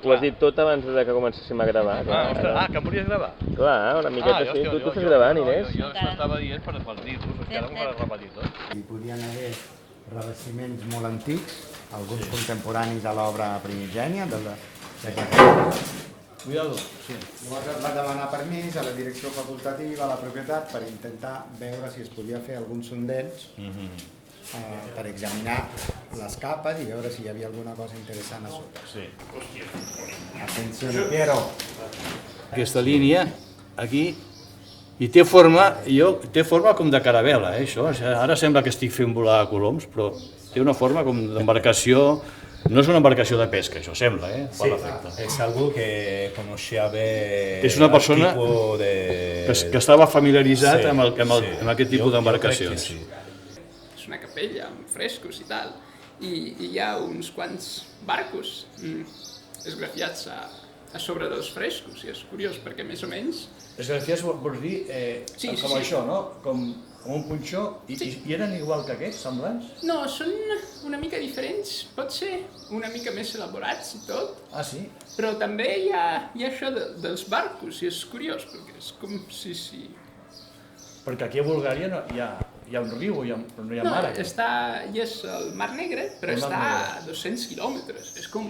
Ho has dit tot abans que comencéssim a gravar. Que em volies gravar? Clar, una miqueta sí. Tu estàs gravant, Inés? Jo estava dient per dir-vos, que ara m'ho faràs repetir tot. Hi podien haver revestiments molt antics, alguns contemporanis a l'obra primigènia, Cuidado, sí. Llavors es va demanar permís a la direcció facultativa, a la propietat, per intentar veure si es podia fer alguns sondents per examinar les capes i veure si hi havia alguna cosa interessant a sota. Sí. Atenció, Piero. Aquesta línia, aquí, i té forma com de caravela, això. Ara sembla que estic fent volar coloms, però té una forma com d'embarcació. No és una embarcació de pesca, això sembla, per l'efecte. Es algo que conocía bé... És una persona que estava familiaritzat amb aquest tipus d'embarcacions. És una capella amb frescos i tal, i hi ha uns quants barcos esgrafiats a sobre dels frescos, i és curiós perquè més o menys... Esgrafiats vols dir com això, no? Com un punxó, i eren igual que aquests, semblants? No, són una mica diferents, pot ser una mica més elaborats i tot. Ah, sí? Però també hi ha això dels barcos, i és curiós, perquè és com si... Perquè aquí a Bulgària hi ha un riu, però no hi ha mar. No, hi és el Mar Negre, però està a 200 quilòmetres, és com